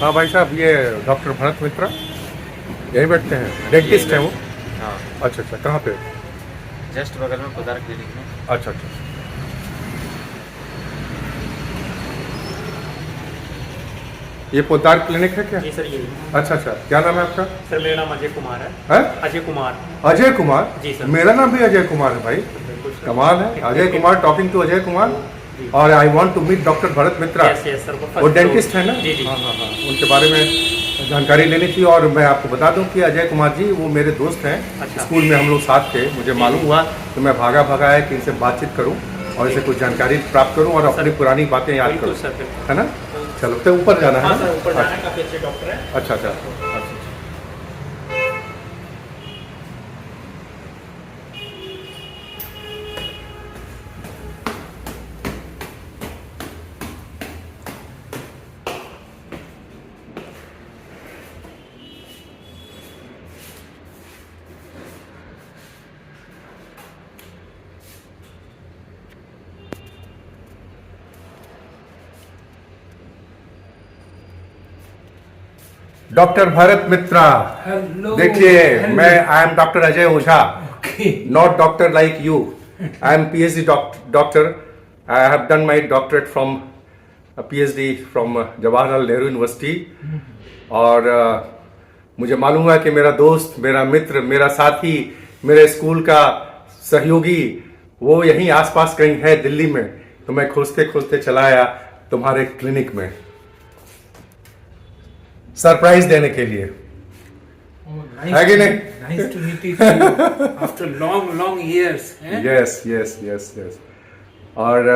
हाँ भाई साहब, ये डॉक्टर भरत मित्रा यहीं बैठते हैं, डेंटिस्ट हैं वो। हाँ, अच्छा अच्छा, कहाँ पे? जस्ट बगल में पोदार क्लिनिक में। अच्छा अच्छा। ये पोदार क्लिनिक है क्या? जी सर, यही। अच्छा अच्छा, क्या नाम है आपका? सर मेरा नाम अजय कुमार है। है? अजय कुमार। अजय कुमार? जी सर। मेरा नाम भी अजय कुमार है भाई। बिल्कुल सर। कमाल है, अजय कुमार टॉकिंग टू अजय कुमार। जी। और I want to meet doctor Bharat Mitra. Yes yes sir, वो डेंटिस्ट है ना? जी जी। हाँ हाँ हाँ, उनके बारे में जानकारी लेनी थी। और मैं आपको बता दूं कि अजय कुमार जी वो मेरे दोस्त हैं। अच्छा। स्कूल में हम लोग साथ थे। मुझे मालूम हुआ तो मैं भागा भागा है कि इनसे बातचीत करूं और इसे कुछ जानकारी प्राप्त करूं और अपनी पुरानी बातें याद बिल्कुल करूं, सर, बिल्कुल। है ना? चलो, तो ऊपर जाना है हाँ ना? सर, ऊपर जाना है, काफी अच्छे डॉक्टर है। अच्छा अच्छा अच्छा। डॉक्टर भरत मित्रा, हेलो। देखिए हेलो। मैं I am doctor Ajay Ojha, not doctor like you. I am PhD doctor. I have done my doctorate from PhD from Jawaharlal Nehru university. और मुझे मालूम है कि मेरा दोस्त, मेरा मित्र, मेरा साथी, मेरे स्कूल का सहयोगी वो यहीं आसपास कहीं है दिल्ली में। तो मैं खोजते खोजते चला आया तुम्हारे क्लिनिक में सरप्राइज देने के लिए। है कि नहीं? Nice to meet you after long years. Yes yes yes yes. और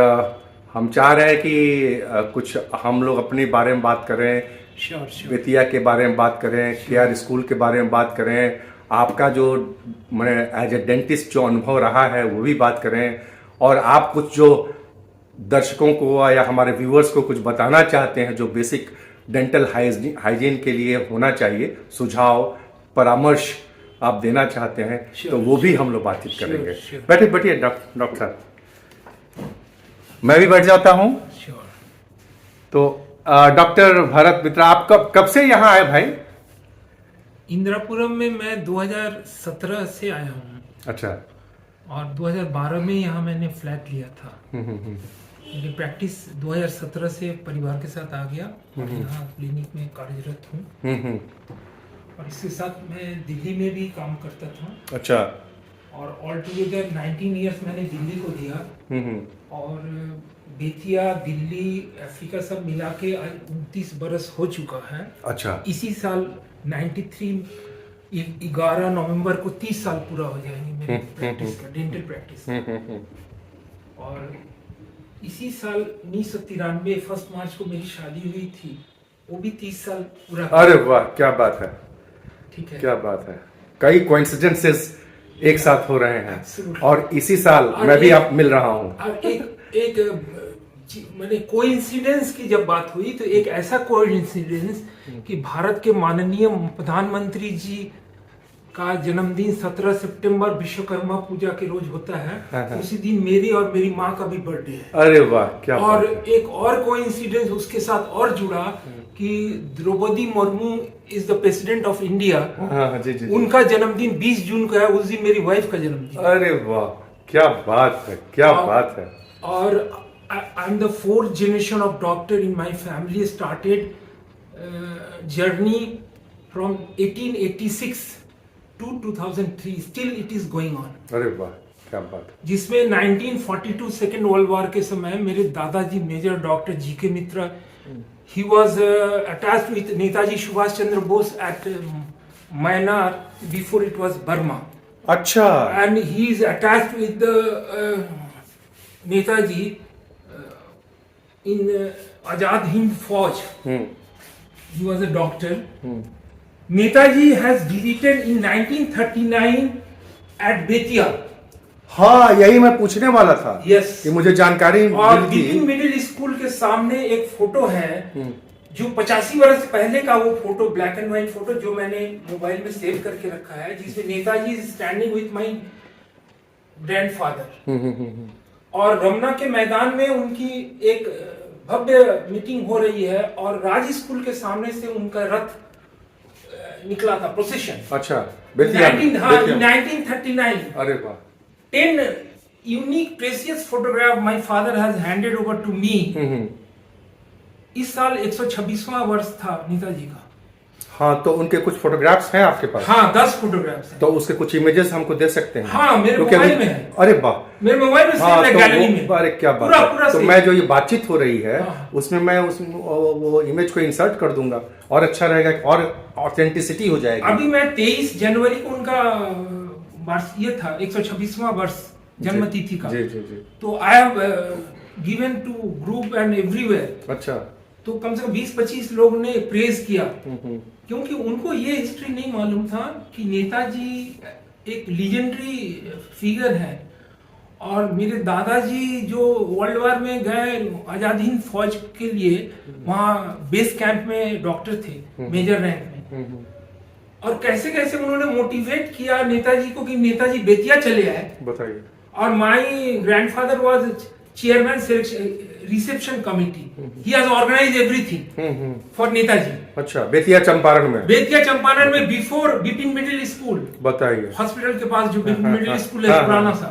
हम चाह रहे हैं कि कुछ हम लोग अपने बारे में बात करें, Sure. बेतिया के बारे में बात करें, केआर स्कूल के बारे में बात करें, आपका जो मैं एज ए डेंटिस्ट जो अनुभव रहा है वो भी बात करें, और आप कुछ जो दर्शकों को या हमारे व्यूअर्स को कुछ बताना चाहते हैं जो बेसिक डेंटल हाइजीन के लिए होना चाहिए, सुझाव परामर्श आप देना चाहते हैं, तो वो भी हम लोग बातचीत करेंगे। sure. बैठिए बैठिए डॉक्टर साहब, मैं भी बैठ जाता हूँ। Sure. तो डॉक्टर भरत मित्रा, आप कब से यहाँ आए भाई? इंदिरापुरम में मैं 2017 से आया हूँ अच्छा। और 2012 में यहाँ मैंने फ्लैट लिया था। मेरी प्रैक्टिस 2017 से परिवार के साथ आ गया और यहाँ क्लिनिक में कार्यरत हूँ। और इसके साथ मैं दिल्ली में भी काम करता था। अच्छा। और ऑल टुगेदर 19 इयर्स मैंने दिल्ली को दिया। और बेतिया, दिल्ली, अफ्रीका सब मिला के आज 29 बरस हो चुका है। अच्छा। इसी साल 11 नवंबर को 30 साल पूरा हो जाएंगे मेरे प्रैक्टिस का, डेंटल प्रैक्टिस का। और इसी साल 1993 1 मार्च को मेरी शादी हुई थी, वो भी 30 साल पूरा। अरे वाह, क्या बात है, ठीक है, क्या बात है। कई कोइंसिडेंसेस एक साथ हो रहे हैं। Absolutely. और इसी साल मैं भी आप मिल रहा हूँ। और एक मैंने कोइंसिडेंस की जब बात हुई तो एक ऐसा कोइंसिडेंस कि भारत के माननीय प्रधानमंत्री जी का जन्मदिन 17 सितंबर विश्वकर्मा पूजा के रोज होता है। उसी दिन मेरी और मेरी माँ का भी बर्थडे है। अरे वाह, क्या और बात है। एक और कोइंसिडेंस उसके साथ और जुड़ा कि Draupadi Murmu is the president of India. हाँ जी जी। उनका जन्मदिन 20 जून को है, उस दिन मेरी वाइफ का जन्मदिन। अरे वाह, क्या बात है, क्या बात है। और I am the 4th generation of doctor in my family. Started journey from 1886 to 2003. Still it is going on. अरे वाह, क्या बात है। जिसमें 1942 सेकेंड वर्ल्ड वॉर के समय मेरे दादाजी major doctor GK Mitra, he was attached with Netaji Subhash Chandra Bose at Myanmar before it was Burma. अच्छा। And he is attached with the Netaji in Azad Hind फौज, हम्म, he was a doctor. Netaji has visited in 1939 at Betia. हाँ यही मैं पूछने वाला था Yes. कि मुझे जानकारी और मिली बिपिन थी। मिडिल स्कूल के सामने एक फोटो है जो 85 वर्ष पहले का वो photo, black and white photo जो मैंने मोबाइल में सेव करके रखा है, जिसमें Netaji standing with my grandfather. और रमना के मैदान में उनकी एक भव्य मीटिंग हो रही है और राज स्कूल के सामने से उनका रथ निकला था, प्रोसेशन। अच्छा बेतिया में, बेतिया में। 1939। अरे वाह। 10 unique precious photograph my father has handed over to me. इस साल 126वां वर्ष था नेताजी का। हाँ तो उनके कुछ फोटोग्राफ्स हैं आपके पास? हाँ 10 फोटोग्राफ्स हैं। तो उसके कुछ इमेजेस हमको दे सकते हैं? हाँ मेरे क्योंकि मोबाइल अभी- में है। अरे वाह। मेरे मोबाइल में सेव हाँ है, तो गैलरी में। अरे क्या बात पूरा है। पूरा तो सेव। मैं जो ये बातचीत हो रही है हाँ। उसमें मैं वो इमेज को इंसर्ट कर दूंगा और अच्छा रहेगा और ऑथेंटिसिटी हो जाएगी। अभी मैं 23 जनवरी को उनका वर्ष ये था 126वां वर्ष जन्म तिथि का। जी जी जी। तो I have given to group and everywhere. अच्छा। तो कम से कम 20-25 लोग ने प्रेज किया, क्योंकि उनको ये हिस्ट्री नहीं मालूम था कि नेताजी एक लीजेंडरी फिगर है। और मेरे दादाजी जो वर्ल्ड वार में गए आजाद हिंद फौज के लिए, वहाँ बेस कैंप में डॉक्टर थे, मेजर रैंक में। और कैसे कैसे उन्होंने मोटिवेट किया नेताजी को कि नेताजी बेतिया चले आए। बताइए। और my grandfather was chairman reception committee. He has organised everything for Netaji. अच्छा बेतिया चंपारण में? बेतिया चंपारण में बिफोर बिपिन मिडिल स्कूल। बताइए। हॉस्पिटल के पास जो बिपिन मिडिल स्कूल है पुराना सा,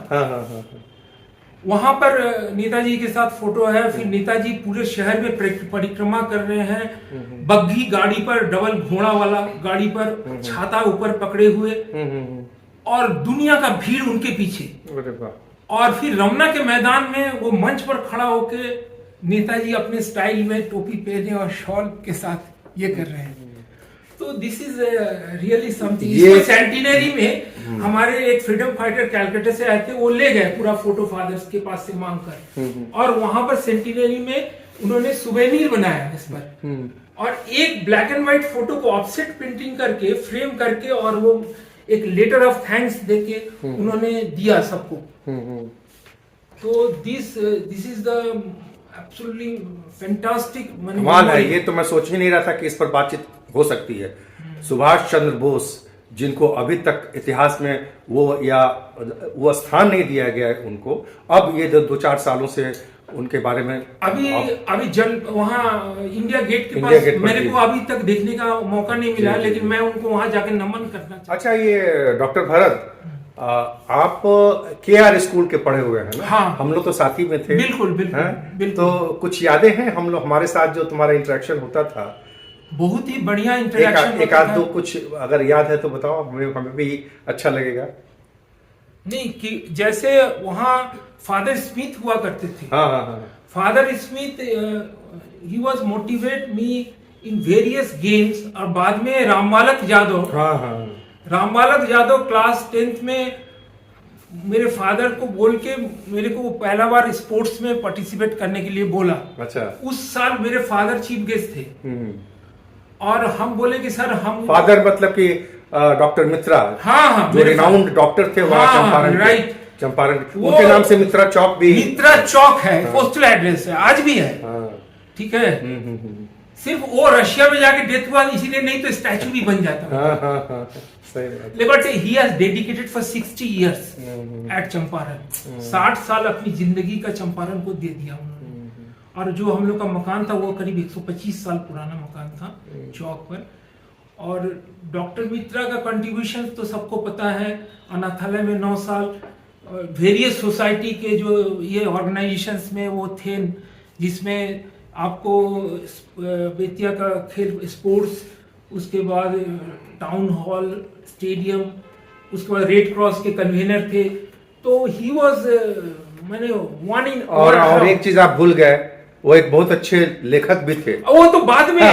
वहां पर नेताजी के साथ फोटो है। फिर नेताजी पूरे शहर में परिक्रमा कर रहे हैं, बग्घी गाड़ी पर, डबल घोड़ा वाला गाड़ी पर, छाता ऊपर पकड़े हुए, और दुनिया का भीड़ उनके पीछे। अरे वाह। और फिर रमना के मैदान में वो मंच पर खड़ा होके नेताजी अपने स्टाइल में टोपी पहने और शॉल के साथ ये कर रहे हैं। तो दिस इज रियली समथिंग। ये सेंटिनरी में हमारे एक फ्रीडम फाइटर कैलकाटा से आए थे, वो ले गए पूरा फोटो फादर्स के पास से मांग कर, और वहां पर सेंटिनरी में उन्होंने सुवेनीर बनाया इस पर। और एक ब्लैक एंड व्हाइट फोटो को ऑफसेट प्रिंटिंग करके फ्रेम करके और वो एक लेटर ऑफ थैंक्स देके उन्होंने दिया सबको। तो this is the absolutely fantastic. कमाल है। ये तो मैं सोच ही नहीं रहा था कि इस पर बातचीत हो सकती है। सुभाष चंद्र बोस, जिनको अभी तक इतिहास में वो स्थान नहीं दिया गया है उनको, अब ये 2-4 सालों से उनके बारे में अभी जल वहाँ इंडिया गेट के इंडिया गेट पास पर मेरे जी। को अभी तक देखने का मौका नहीं मिला, जी, जी, लेकिन मैं उनको वहाँ जाके नमन करना चाहता अच्छा ये डॉक्टर भरत, आप KR स्कूल के पढ़े हुए हैं ना? हाँ। हम लोग तो साथी में थे। बिल्कुल, बिल्कुल, हैं? बिल्कुल। तो कुछ यादें हैं हम लोग, हमारे साथ जो तुम्हारा इंटरेक्शन होता था? बहुत ही बढ़िया इंटरेक्शन। एक आध दो कुछ अगर याद है तो बताओ, हमें भी अच्छा लगेगा। नहीं कि जैसे वहाँ फादर स्मिथ हुआ करते थे। हाँ हाँ हाँ। Father Smith he was motivate me in various games. और बाद में रामबालक यादव, हाँ हाँ। रामबालक यादव क्लास 10th में मेरे फादर को बोल के मेरे को पहला बार स्पोर्ट्स में पार्टिसिपेट करने के लिए बोला। अच्छा। उस साल मेरे फादर चीफ गेस्ट थे, और हम बोले कि सर हम फादर मतलब कि डॉक्टर मित्रा। हाँ हाँ, जो रिनाउंड डॉक्टर थे वहाँ हाँ, चंपारण के। राइट। चंपारण वो- उनके नाम से मित्रा चौक भी। मित्रा चौक है, पोस्टल एड्रेस है, आज भी है। हाँ। ठीक है। सिर्फ वो रशिया में जाके डेथ हुआ इसीलिए, नहीं तो स्टैचू भी बन जाता। हाँ हाँ हाँ सही बात। But he has dedicated for 60 years at Champaran. 60 साल अपनी जिंदगी का चंपारण को दे दिया उन्होंने। और जो हम लोग का मकान था वो करीब 125 साल पुराना मकान था चौक पर। और डॉक्टर मित्रा का कंट्रीब्यूशन तो सबको पता है। अनाथालय में 9 साल, वेरियस सोसाइटी के जो ये ऑर्गेनाइजेशंस में वो थे, जिसमें आपको बेतिया का खेल स्पोर्ट्स, उसके बाद टाउन हॉल, स्टेडियम, उसके बाद रेड क्रॉस के कन्वीनर थे। तो ही वाज मैंने वन इन। और एक चीज आप भूल गए, वो एक बहुत अच्छे लेखक भी थे। वो तो बाद में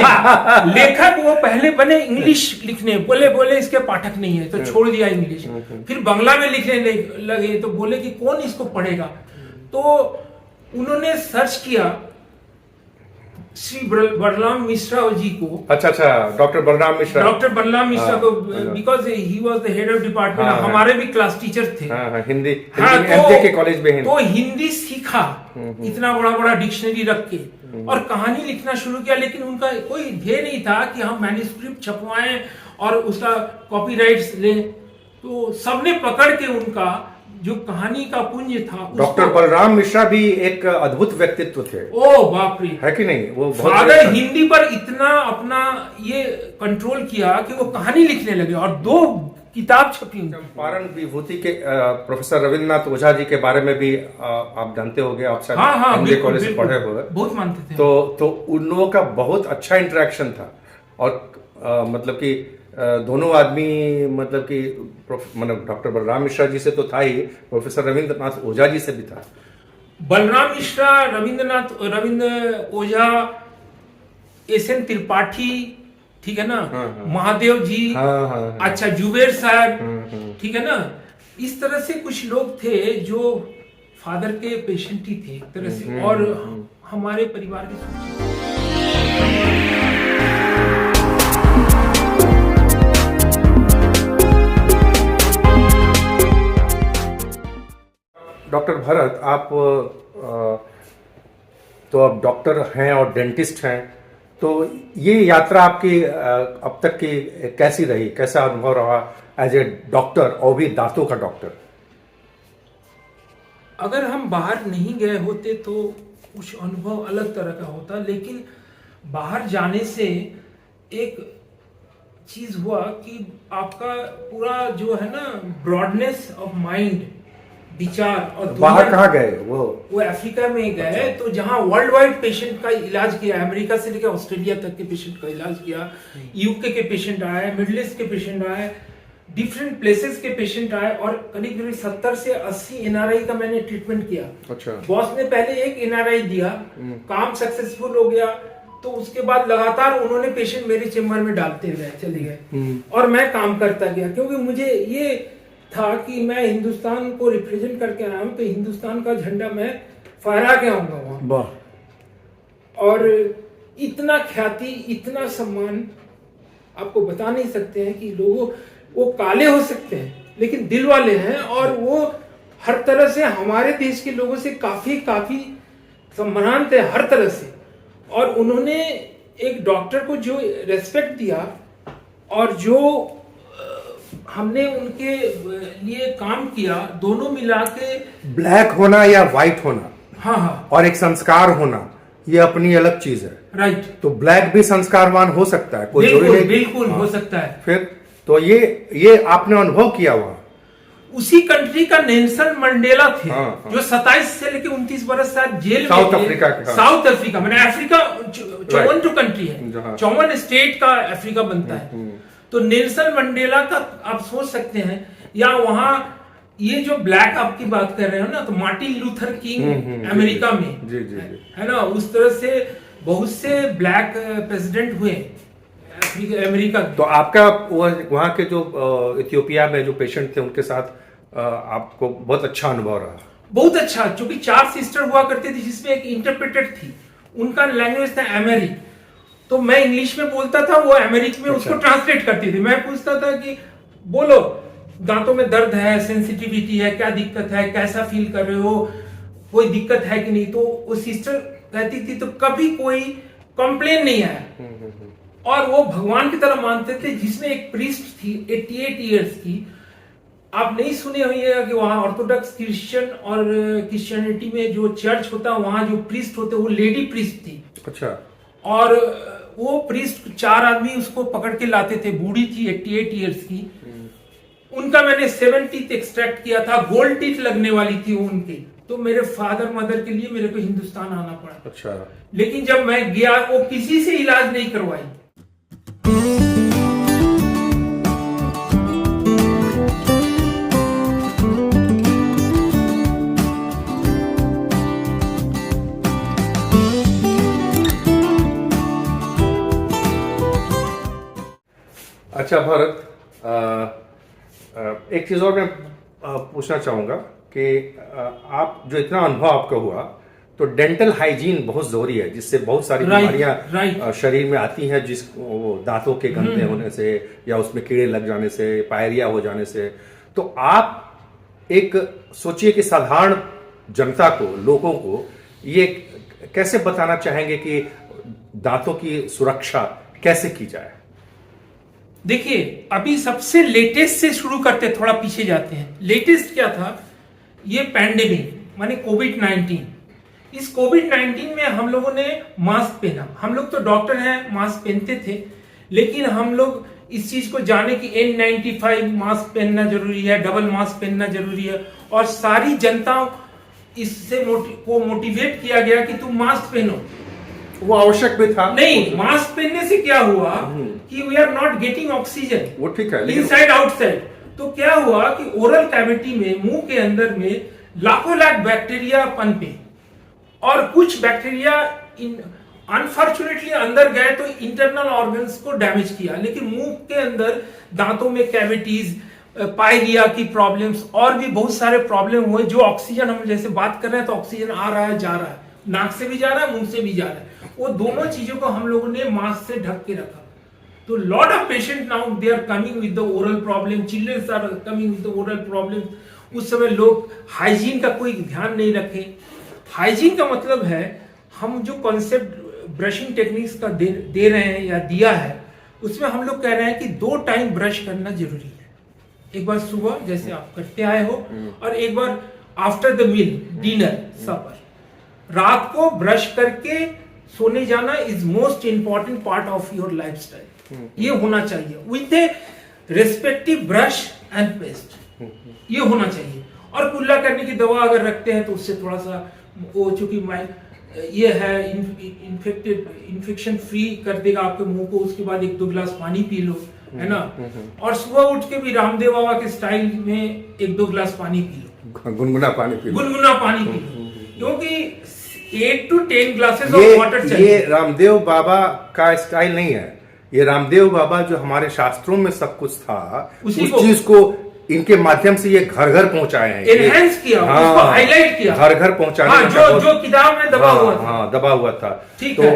लेखक, वो पहले बने इंग्लिश लिखने, बोले इसके पाठक नहीं है तो छोड़ दिया इंग्लिश। फिर बांग्ला में लिखने लगे तो बोले कि कौन इसको पढ़ेगा। तो उन्होंने सर्च किया श्री बलराम मिश्रा जी को, अच्छा अच्छा, डॉक्टर बलराम मिश्रा, डॉक्टर बलराम मिश्रा को, हाँ। Because he was the head of department, हाँ, हमारे भी क्लास टीचर थे। हाँ हाँ, हिंदी हाँ, एमजे के कॉलेज में हिंदी। तो हिंदी सीखा, इतना बड़ा बड़ा डिक्शनरी रख के, और कहानी लिखना शुरू किया। लेकिन उनका कोई ध्येय नहीं था कि हम मैन्युस्क्रिप्ट छपवाएं और उसका कॉपीराइट्स लें। तो सबने पकड़ के उनका जो कहानी का पुंज था, डॉक्टर बलराम मिश्रा भी एक अद्भुत व्यक्तित्व थे, ओ बाप रे, है कि नहीं? वो बहुत फादर हिंदी पर इतना अपना ये कंट्रोल किया कि वो कहानी लिखने लगे और 2 किताब छपी। चंपारण विभूति के प्रोफेसर रविंद्रनाथ ओझा जी के बारे में भी आप जानते होंगे, आप शायद हाँ हाँ, एमजे कॉलेज से पढ़े हुए, बहुत मानते थे। तो उन लोगों का बहुत अच्छा इंटरेक्शन था। और मतलब कि दोनों आदमी, मतलब कि मतलब डॉक्टर बलराम मिश्रा जी से तो था ही, प्रोफेसर रविंद्रनाथ ओझा जी से भी था। बलराम मिश्रा, रविंद्र ओझा, एसएन त्रिपाठी, ठीक है ना, महादेव जी, अच्छा जुबेर साहब, ठीक है ना, इस तरह से कुछ लोग थे जो फादर के पेशेंट ही थे एक तरह से, और हमारे परिवार के डॉक्टर भरत, आप तो अब डॉक्टर हैं और डेंटिस्ट हैं, तो ये यात्रा आपकी अब तक की कैसी रही? कैसा अनुभव रहा एज ए डॉक्टर, और भी दांतों का डॉक्टर? अगर हम बाहर नहीं गए होते तो कुछ अनुभव अलग तरह का होता, लेकिन बाहर जाने से एक चीज हुआ कि आपका पूरा जो है ना ब्रॉडनेस ऑफ माइंड, विचार, और बाहर कहाँ गए? वो अफ्रीका में गए। तो जहां वर्ल्ड वाइड पेशेंट का इलाज किया, अमेरिका से लेकर ऑस्ट्रेलिया तक के पेशेंट का इलाज किया, यूके के पेशेंट आए, मिडिल ईस्ट के पेशेंट आए, डिफरेंट प्लेसेस के पेशेंट आए, और करीब करीब 70 से 80 एनआरआई का मैंने ट्रीटमेंट किया। अच्छा। बॉस ने पहले एक एनआरआई दिया, काम सक्सेसफुल हो गया, तो उसके बाद लगातार उन्होंने पेशेंट मेरे चेम्बर में डालते गए, चले गए, और मैं काम करता गया, क्योंकि मुझे ये था कि मैं हिंदुस्तान को रिप्रेजेंट करके आया हूं, तो हिंदुस्तान का झंडा मैं फहरा के आऊंगा वहां। और इतना ख्याति, इतना सम्मान आपको बता नहीं सकते हैं कि लोगों, वो काले हो सकते हैं लेकिन दिल वाले हैं, और वो हर तरह से हमारे देश के लोगों से काफी सम्मान थे हर तरह से। और उन्होंने एक डॉक्टर को जो रेस्पेक्ट दिया, और जो हमने उनके लिए काम किया, दोनों मिला के, ब्लैक होना या व्हाइट होना, हाँ, और एक संस्कार होना, ये अपनी अलग चीज है। राइट। तो ब्लैक भी संस्कारवान हो सकता है, कोई बिल्कुल, जरूरी नहीं। बिल्कुल हो सकता है। फिर तो ये आपने अनुभव किया वहां। उसी कंट्री का नेल्सन मंडेला थे, हाँ। जो 27 से लेकर 29 बरस शायद जेल में साउथ थे। अफ्रीका के, हाँ। साउथ अफ्रीका, मैंने अफ्रीका 54 कंट्री है, 54 स्टेट का अफ्रीका बनता है। तो नेल्सन मंडेला का आप सोच सकते हैं, या वहां ये जो ब्लैक आपकी बात कर रहे हो ना, तो मार्टिन लूथर किंग अमेरिका में, जी, है ना, उस तरह से बहुत से ब्लैक प्रेसिडेंट हुए अमेरिका। तो आपका वहाँ के जो इथियोपिया में जो पेशेंट थे उनके साथ आपको बहुत अच्छा अनुभव रहा? बहुत अच्छा, क्योंकि 4 सिस्टर हुआ करती थी, जिसमें एक इंटरप्रेटर थी, उनका लैंग्वेज था अमेरिक, तो मैं इंग्लिश में बोलता था, वो अमेरिक में उसको ट्रांसलेट करती थी। मैं पूछता था कि बोलो, दांतों में दर्द है, सेंसिटिविटी है, क्या दिक्कत है, कैसा फील कर रहे हो, कोई दिक्कत है कि नहीं? तो वो सिस्टर कहती थी, तो कभी कोई कंप्लेन नहीं आया, और वो भगवान की तरह मानते थे। जिसमें एक प्रीस्ट थी 88 इयर्स की, आप नहीं सुने होइएगा कि वहां ऑर्थोडॉक्स क्रिश्चियन और क्रिश्चियनिटी में जो चर्च होता है, वहां जो प्रीस्ट होते, वो लेडी प्रीस्ट थी। अच्छा। और वो प्रीस्ट 4 आदमी उसको पकड़ के लाते थे, बूढ़ी थी 88 इयर्स की। उनका मैंने 7 टीथ एक्सट्रैक्ट किया था, गोल्ड टीथ लगने वाली थी उनकी। तो मेरे फादर मदर के लिए मेरे को हिंदुस्तान आना पड़ा। अच्छा। लेकिन जब मैं गया, वो किसी से इलाज नहीं करवाई। अच्छा भरत, एक चीज़ और मैं पूछना चाहूँगा कि आप जो इतना अनुभव आपका हुआ, तो डेंटल हाइजीन बहुत जरूरी है, जिससे बहुत सारी Right, बीमारियां right. शरीर में आती हैं, जिस वो दांतों के गंदे होने से या उसमें कीड़े लग जाने से, पायरिया हो जाने से। तो आप एक सोचिए कि साधारण जनता को, लोगों को ये कैसे बताना चाहेंगे कि दांतों की सुरक्षा कैसे की जाए? देखिए, अभी सबसे लेटेस्ट से शुरू करते, थोड़ा पीछे जाते हैं। लेटेस्ट क्या था? ये पैंडेमिक माने कोविड-19। इस कोविड-19 में हम लोगों ने मास्क पहना। हम लोग तो डॉक्टर हैं, मास्क पहनते थे, लेकिन हम लोग इस चीज को जाने कि N95 मास्क पहनना जरूरी है, डबल मास्क पहनना जरूरी है, और सारी जनता इससे मोटिवेट किया गया कि तुम मास्क पहनो। वो आवश्यक भी था। नहीं, मास्क पहनने से क्या हुआ कि we are not getting oxygen, वो ठीक है, लेकिन इनसाइड आउटसाइड। तो क्या हुआ कि ओरल कैविटी में, मुंह के अंदर में लाखों लाख बैक्टीरिया पनपे, और कुछ बैक्टीरिया अनफॉर्चुनेटली अंदर गए तो इंटरनल ऑर्गन्स को डैमेज किया। लेकिन मुंह के अंदर, दांतों में कैविटीज, पायरिया की प्रॉब्लम्स, और भी बहुत सारे प्रॉब्लम हुए। जो ऑक्सीजन, हम जैसे बात कर रहे हैं तो ऑक्सीजन आ रहा है, जा रहा है, नाक से भी जा रहा है, मुंह से भी जा रहा है। वो दोनों चीजों को हम लोगों ने मास्क से ढक के रखा। तो lot of patient now they are coming with the oral problem, childrens are coming with the oral problem. उस समय लोग हाइजीन का कोई ध्यान नहीं रखे। हाइजीन का मतलब है, हम जो कॉन्सेप्ट ब्रशिंग टेक्निक्स का दे रहे हैं या दिया है, उसमें हम लोग कह रहे हैं कि 2 टाइम ब्रश करना जरूरी है। एक बार सुबह जैसे आप करते आए हो, और एक बार आफ्टर द मील, डिनर, सपर। रात को ब्रश करके सोने जाना is most important part of your lifestyle. ये होना चाहिए with A respective brush and paste, ये होना चाहिए। और कुल्ला करने की दवा अगर रखते हैं तो उससे थोड़ा सा वो, चूंकि ये है इन्फेक्शन फ्री कर देगा आपके मुंह को। उसके बाद 1-2 गिलास पानी पी लो, है ना। और सुबह उठ के भी रामदेव बाबा के स्टाइल में 1-2 गिलास पानी पी लो, गुनगुना पानी पी लो, गुनगुना पानी पी लो, क्योंकि 8 to 10 ग्लासेस ऑफ वाटर चाहिए। ये रामदेव बाबा का स्टाइल नहीं है, ये रामदेव बाबा जो हमारे शास्त्रों में सब कुछ था, उस चीज को इनके माध्यम से ये घर घर पहुंचाए हैं, एनहांस किया, उसको हाईलाइट किया, घर घर पहुंचाने हाँ, जो किताब में दबा हुआ था। हाँ, दबा हुआ था। ठीक तो है।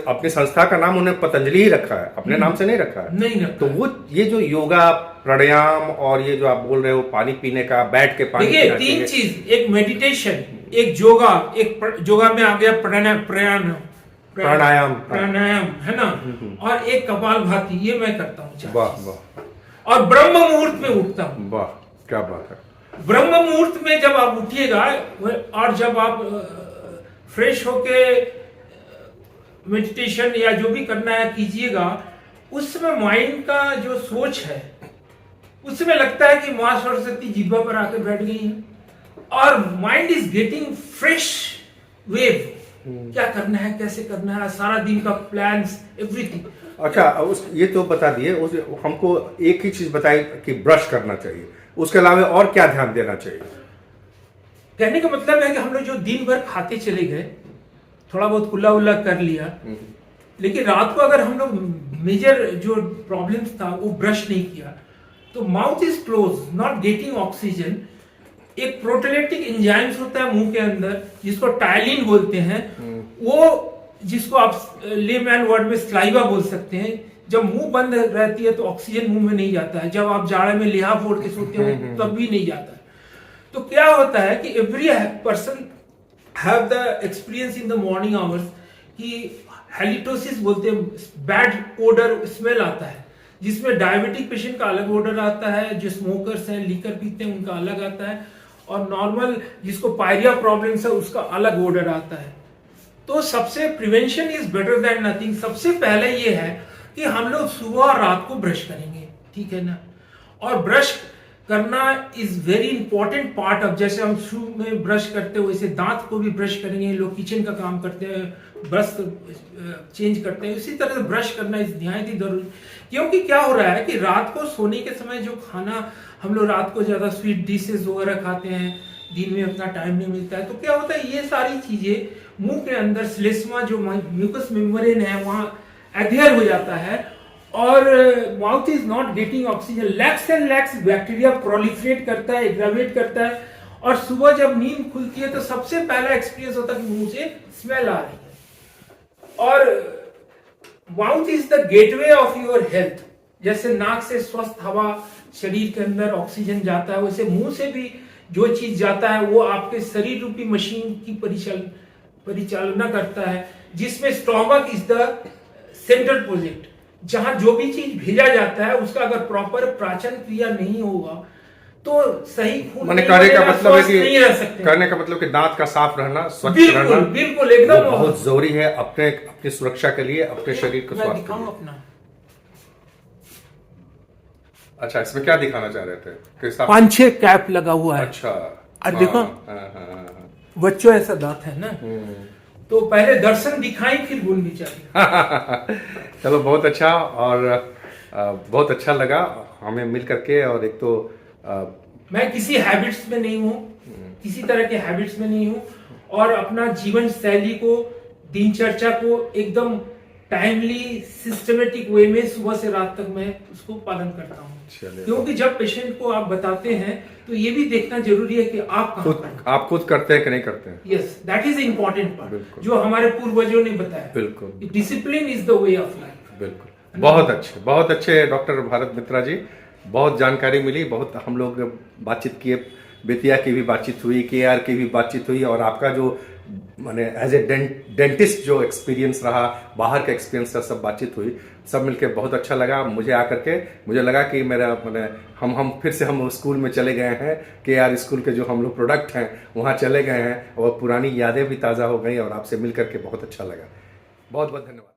अपने संस्था का नाम उन्हें पतंजलि ही रखा है, अपने नाम से नहीं रखा है। नहीं रखा। तो वो ये जो योगा, प्राणायाम, और ये जो आप बोल रहे हो पानी पीने का, बैठ के पानी देखिए, 3 चीज, एक मेडिटेशन, एक योगा, एक योगा में आ गया प्राणायाम, है ना, और एक कपालभाति, ये मैं करता हूँ। वाह वाह। और ब्रह्म मुहूर्त में उठता हूँ। वाह, क्या बात है। ब्रह्म मुहूर्त में जब आप उठिएगा, और जब आप फ्रेश होके मेडिटेशन या जो भी करना है कीजिएगा, उस समय माइंड का जो सोच है, उस समय लगता है कि मां सरस्वती जिह्वा पर आकर बैठ गई है, और mind is getting fresh wave. क्या करना है, कैसे करना है, सारा दिन का प्लान्स, एवरीथिंग। अच्छा, ये तो बता दिए, हमको एक ही चीज बताई कि ब्रश करना चाहिए, उसके अलावा और क्या ध्यान देना चाहिए? कहने का मतलब है कि हम लोग जो दिन भर खाते चले गए, थोड़ा बहुत कुल्ला उल्ला कर लिया, लेकिन रात को अगर हम लोग मेजर जो प्रॉब्लम्स था वो ब्रश नहीं किया, तो mouth is close, not getting oxygen. एक प्रोटेलेटिक एंजाइम्स होता है मुंह के अंदर, जिसको टायलिन बोलते हैं, वो, जिसको आप लेमैन वर्ड में स्लाइवा बोल सकते हैं। जब मुंह बंद रहती है तो ऑक्सीजन मुंह में नहीं जाता है। जब आप जाड़े में लिहाफ ओढ़ के सोते हो तब भी नहीं जाता है। तो क्या होता है कि every person have the experience in the morning hours कि हेलिटोसिस बोलते हैं, बैड ओडर स्मेल आता है, जिसमें डायबिटिक पेशेंट का अलग ओडर आता है, जो स्मोकर्स हैं, लीकर पीते हैं, उनका अलग आता है, और नॉर्मल जिसको पायरिया प्रॉब्लम्स है उसका अलग ओडर आता है। तो सबसे prevention is better than nothing. सबसे पहले ये है कि हम लोग सुबह और रात को ब्रश करेंगे, ठीक है ना। और ब्रश करना is very important part of, जैसे हम शुरू में ब्रश करते हैं वैसे दांत को भी ब्रश करेंगे। लोग किचन का काम करते हैं, ब्रश चेंज करते हैं, इसी तरह से ब्रश करना इस निहायत ही जरूरी। क्योंकि क्या हो रहा है कि रात को सोने के समय जो खाना हम लोग रात को ज्यादा स्वीट डिशेस वगैरह खाते हैं, दिन में उतना टाइम नहीं मिलता है, तो क्या होता है, ये सारी चीजें मुंह के अंदर श्लेष्मा जो म्यूकस मेम्ब्रेन है वहां एडहेयर हो जाता है, और mouth is not getting oxygen. Lakhs and lakhs bacteria proliferate करता है, एग्रावेट करता है, और सुबह जब नींद खुलती है तो सबसे पहला एक्सपीरियंस होता है कि मुंह से स्मेल आ रही है। और mouth is the gateway of your health. जैसे नाक से स्वस्थ हवा शरीर के अंदर ऑक्सीजन जाता है, वैसे मुंह से भी जो चीज जाता है वो आपके शरीर रूपी मशीन की परिचालना करता है, जिसमें stomach is the central project. जहां जो भी चीज भेजा जाता है उसका अगर प्रॉपर पाचन क्रिया नहीं होगा तो सही खून मैंने नहीं कहने का बनेगा, मतलब है स्वस्थ नहीं रह सकते। कहने का मतलब कि दांत का साफ रहना, स्वच्छ बिल्कुल रहना बिल्कुल एकदम वो बहुत जरूरी है अपनी सुरक्षा के लिए, अपने शरीर को मैं स्वास्थ्य के दिखाऊं लिए। अपना अच्छा, इसमें क्या दिखाना चाह रहे थे? किस आप- 5-6 कैप लगा हुआ है। अच्छा, और देखो हाँ। बच्चों ऐसा दांत है ना, तो पहले दर्शन दिखाई फिर बोल विचार। चलो बहुत अच्छा, और बहुत अच्छा लगा हमें मिल करके। और एक तो मैं किसी हैबिट्स में नहीं हूँ, किसी तरह के हैबिट्स में नहीं हूँ, और अपना जीवन शैली को, दिनचर्या को एकदम टाइमली सिस्टमेटिक वे में सुबह से रात तक मैं उसको पालन करता हूँ। चलिए। क्योंकि जब पेशेंट को आप बताते हैं तो ये भी देखना जरूरी है कि आप कहाँ पर हैं। आप खुद करते हैं कि नहीं करते हैं? Yes, that is important part, बिल्कुल। जो हमारे पूर्वजों ने बताया। बिल्कुल discipline is the way of life. बिल्कुल, बहुत अच्छे डॉक्टर भारत मित्रा जी, बहुत जानकारी मिली, बहुत हम लोग बातचीत किए, बेतिया की भी बातचीत हुई, KR की भी बातचीत हुई, और आपका जो माने एज ए डेंटिस्ट जो एक्सपीरियंस रहा, बाहर का एक्सपीरियंस रहा, सब बातचीत हुई, सब मिलके बहुत अच्छा लगा मुझे आकर के। मुझे लगा कि मेरा माने हम फिर से हम स्कूल में चले गए हैं, KR स्कूल के जो हम लोग प्रोडक्ट हैं वहाँ चले गए हैं, और पुरानी यादें भी ताज़ा हो गई, और आपसे मिल करके बहुत अच्छा लगा। बहुत बहुत धन्यवाद।